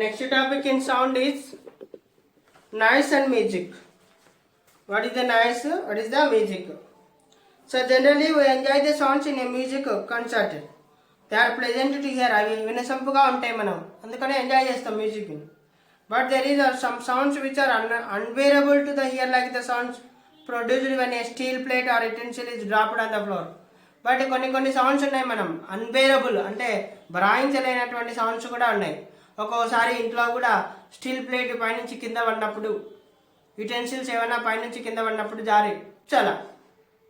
Next topic in sound is noise and music. What is the noise? What is the music? So generally we enjoy the sounds in a music concert. They are pleasant to hear. అవి వినసొంపుగా ఉంటాయి మనం అందుకనే enjoy చేస్తాం music. But there is some sounds which are unbearable to the ear, like the sounds produced when a steel plate or utensil is dropped on the floor. But కొన్ని sounds ఉన్నాయి మనం unbearable అంటే భరాయించలేనటువంటి sounds కూడా ఉన్నాయి. ఒక్కోసారి ఇంట్లో కూడా steel plate పైనుంచి కింద పడినప్పుడు, యుటెన్సిల్స్ ఏమైనా పైనుంచి కింద పడినప్పుడు జారి చాలా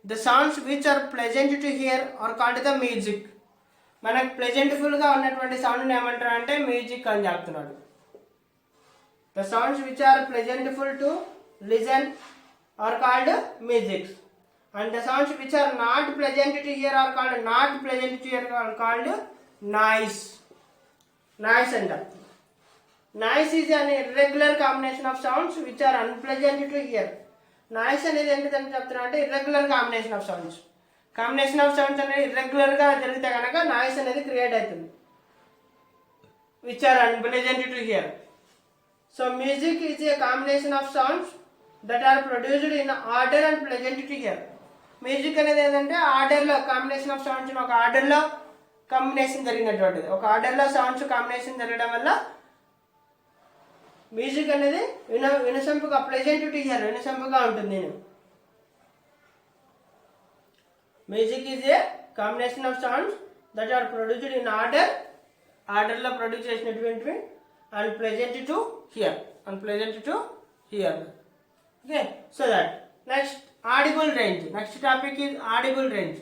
the sounds which are pleasant to hear are called the music. మనకు ప్లెజెంట్ఫుల్గా ఉన్నటువంటి సౌండ్ని ఏమంటారు అంటే మ్యూజిక్ అని చెప్తున్నాడు. The sounds which are pleasantful to listen are called musics, and the sounds which are not pleasant to hear are called not pleasant to hear are called noise. Noise and noise is an irregular combination of sounds which are unpleasant to hear. Noise అనేది ఏంటిదని చెప్తున్నా అంటే irregular combination of sounds. Combination of sounds అనేది irregular గా జరిగితే కనుక noise అనేది create అవుతుంది, which are unpleasant to hear. So music is a combination of sounds that are produced in order and pleasant to hear. Music అనేది ఏంటంటే ఆర్డర్లో combination of sounds, ఒక ఆర్డర్లో కాంబినేషన్ జరిగినటువంటిది. ఒక ఆర్డర్లో సౌండ్స్ కాంబినేషన్ జరగడం వల్ల మ్యూజిక్ అనేది వినసొంపుగా ప్లెజెంట్ టు హియర్ వినసొంపుగా ఉంటుంది. Music is a combination of sounds that are produced in ఆర్డర్లో ప్రొడ్యూస్ చేసినటువంటివి and pleasant to hear okay. So that next audible range. Next topic is audible range.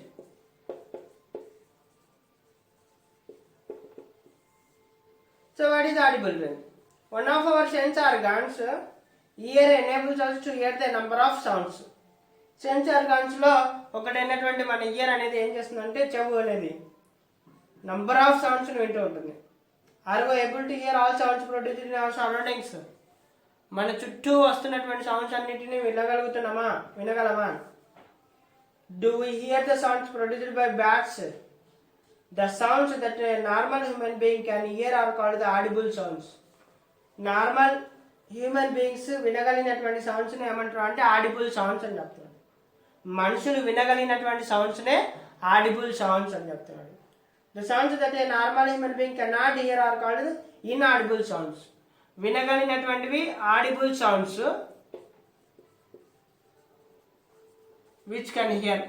So what is audible range? One of our sense organs, ear, enables us to hear the number of sounds. Sense organs లో ఒకటైనటువంటి మన year అనేది ఏం చేస్తుందంటే చెవు అనేది number of sounds వింటూ ఉంటుంది. Are we able to hear all sounds produced in our surroundings. మన చుట్టూ వస్తున్నటువంటి సౌండ్స్ అన్నిటినీ వినగలమా? Do we hear the sounds produced by bats? The sounds that a normal human being can hear are called the audible sounds. Normal human beings వినగలిగినటువంటి సౌండ్స్ని ఏమంటారు అంటే audible sounds అని చెప్తున్నారు. మనుషులు వినగలిగినటువంటి సౌండ్స్నే ఆడిబుల్ సౌండ్స్ అని చెప్తున్నాడు. The sounds that a normal human being can not hear are called inaudible sounds. వినగలిగినటువంటివి audible sounds which can hear.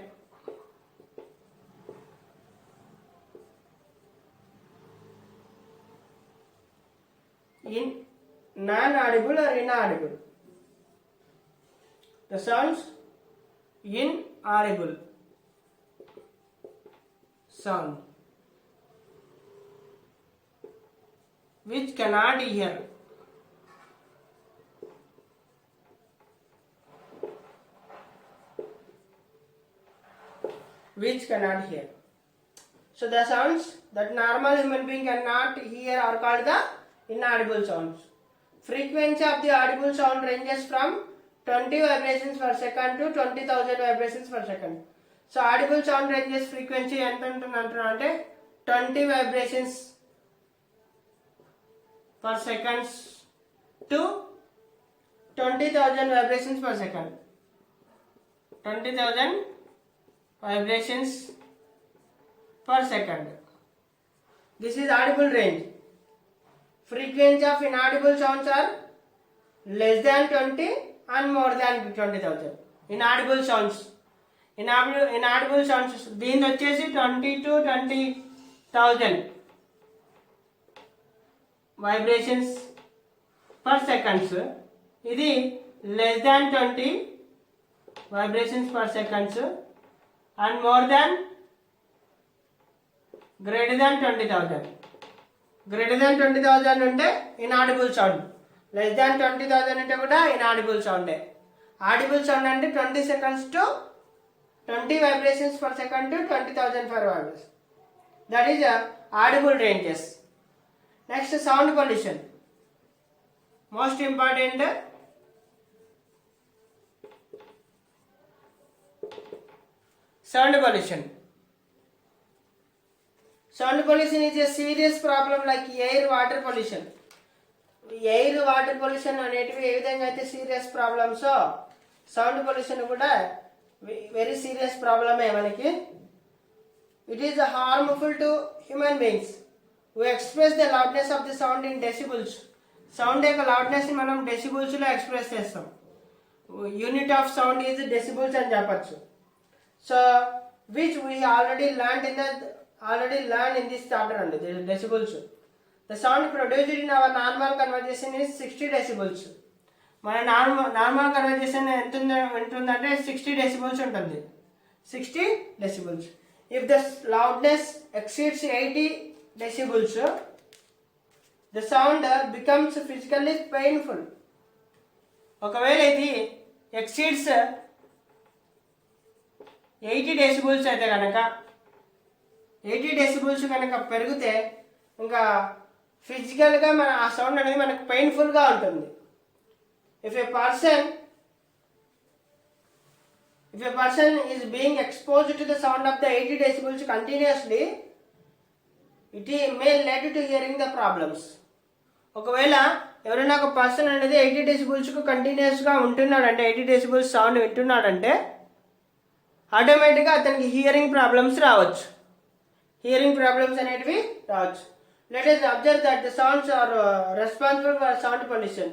In non audible or inaudible. The sounds inaudible sound which cannot hear. So the sounds that normal human being cannot hear are called the inaudible sounds. Frequency of the audible sound ranges from 20 vibrations per second to 20,000 vibrations per second. So audible sound ranges frequency ఎంత ఉంటుందంటే 20 vibrations per seconds to 20,000 vibrations per second. 20,000 vibrations per second. This is audible range. Frequency of inaudible sounds are less than 20 and more than 20,000. Inaudible sounds దీని వచ్చేసి 20 to 20,000 vibrations per seconds. ఇది less than 20 vibrations per seconds and more than greater than 20,000. Greater than 20,000 ఉంటే inaudible sound, less than 20,000 అంటే కూడా inaudible sound. Audible sound అంటే 20 seconds to 20 vibrations per second to 20,000 vibrations. That is audible ranges. Next, sound pollution. Most important, sound pollution. Sound pollution is a serious problem like air, water pollution. Air water pollution అనేటివి ఏ విధంగా అయితే serious problems, sound pollution కూడా very serious ప్రాబ్లమే మనకి. It is harmful to human beings. We express the loudness of the sound in decibels. Sound యొక్క లౌడ్నెస్ని మనం డెసిబుల్స్లో ఎక్స్ప్రెస్ చేస్తాం. Unit of sound is decibels అని చెప్పచ్చు. So which we already learn in this chapter అండి, decibels. The sound produced in our normal conversation is 60 decibels. మన normal conversation ఎంత ఉంటుందంటే 60 decibels ఉంటుంది. 60 decibels. If the loudness exceeds 80 decibels, the sound becomes physically painful. ఒకవేళ ఇది exceeds 80 decibels అయితే కనుక 80 decibels కనుక పెరిగితే ఇంకా ఫిజికల్గా మన ఆ సౌండ్ అనేది మనకు పెయిన్ఫుల్గా ఉంటుంది. If a person is being exposed to the sound of the 80 decibels continuously, it may lead to hearing the problems. ఒకవేళ ఎవరైనా ఒక పర్సన్ అనేది 80 decibelsకు కంటిన్యూస్గా ఉంటున్నాడంటే, 80 decibels సౌండ్ వింటున్నాడంటే ఆటోమేటిక్గా అతనికి హియరింగ్ ప్రాబ్లమ్స్ రావచ్చు. హియరింగ్ ప్రాబ్లమ్స్ అనేటివి రావచ్చు. Let us observe that the sounds are responsible for sound pollution.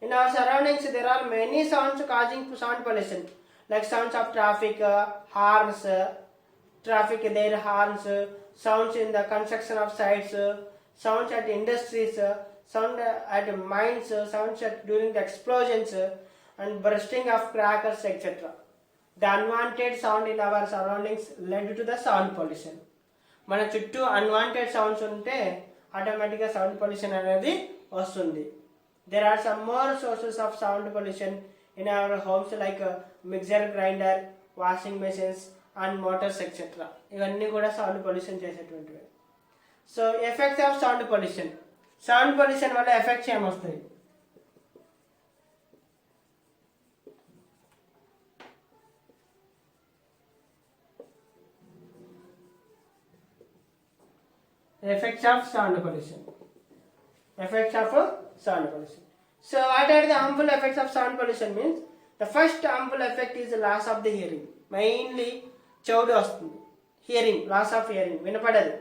In our surroundings, there are many sounds causing sound pollution, like sounds of traffic, horns, their horns, sounds in the construction of sites, sounds at industries, sound at mines, sounds during the explosions, and bursting of crackers, etc. The unwanted sound in our surroundings led to the sound pollution. మన చుట్టూ unwanted sounds ఉంటే ఆటోమేటిక్గా sound pollution అనేది వస్తుంది. There are some more sources of sound pollution in our homes like mixer grinder, washing machines and motors etc. ఇవన్నీ కూడా sound pollution చేసేటువంటివి. So effects of sound pollution. Sound pollution వల్ల effects ఏమొస్తాయి? Effects of sound pollution. Effects of sound pollution. So what are the harmful effects of sound pollution means? The first harmful effect is the loss of the hearing. Mainly చెవుడు వస్తుంది, hearing, loss of hearing, వినపడదు.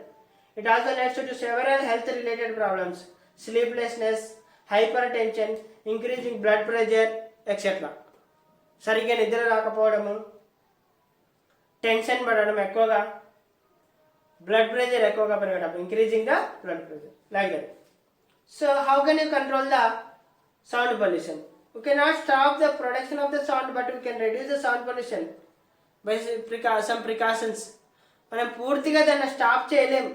It also leads to several health related problems, sleeplessness, hypertension, increasing blood pressure etc. సరిగ్గా నిద్ర రాకపోవడము, tension పడడం ఎక్కువగా, blood pressure ఎక్కువగా పెరగడం, increasing the blood pressure, like that. So how can you control the sound pollution? We cannot stop the production of the sound, but we can reduce the sound pollution by some precautions. మనం పూర్తిగా దాన్ని stop చేయలేం,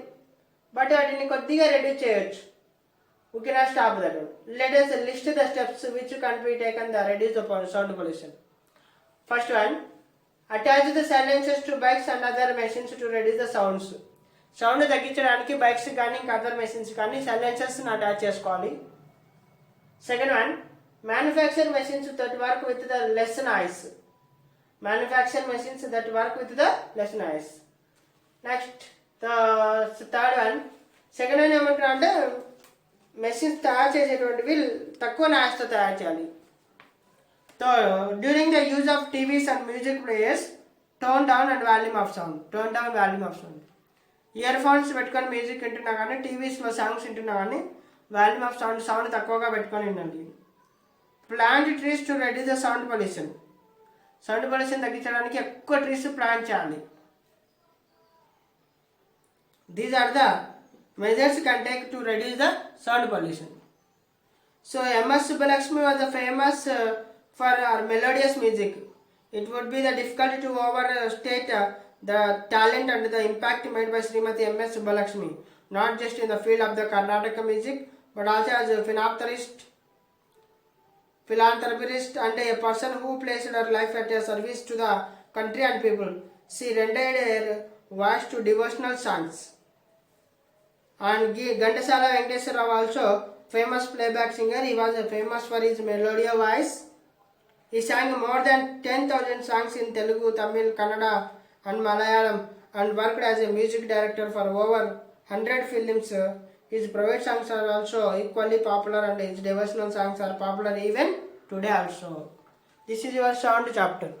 but వాటిని కొద్దిగా reduce చేయొచ్చు. We cannot stop that one. Let us list the steps which can be taken to reduce the sound pollution. First one, attach the silencers to bikes and other machines to reduce the sounds. Sound తగ్గించడానికి bikes కానీ ఇంకా other machines కానీ సైలెన్సర్స్ని attach చేసుకోవాలి. Second one, manufacture machines that work with the less noise. Manufacture machines that work with the less noise. Next third one, second one ఏమంటారు అంటే machines తయారు చేసేటువంటివి తక్కువ నాయిస్తో తయారు చేయాలి. During the use of TVs and music players, tone down and volume of sound. Tone down volume of sound. Ear phones పెట్టుకొని music వింటున్నా కానీ, టీవీస్లో songs వింటున్నా కానీ వాల్యూమ్ ఆఫ్ సౌండ్ తక్కువగా పెట్టుకొని వినండి. Plant trees to reduce the sound pollution. Sound pollution తగ్గించడానికి ఎక్కువ ట్రీస్ ప్లాంట్ చేయాలి. These are the measures can take to reduce the sound pollution. So MS Subbalakshmi was famous for our melodious music. It would be the difficult to overstate the talent and the impact made by Srimati M.S. Subbalakshmi, not just in the field of the Karnataka music, but also as a philanthropist and a person who placed her life at a service to the country and people. She rendered her voice to devotional songs. And Gandasala Venkateswara Rao also famous playback singer. He was famous for his melodious voice. He sang more than 10,000 songs in Telugu, Tamil, Kannada and Malayalam and worked as a music director for over 100 films. His private songs are also equally popular and his devotional songs are popular even today also. This is your sound chapter.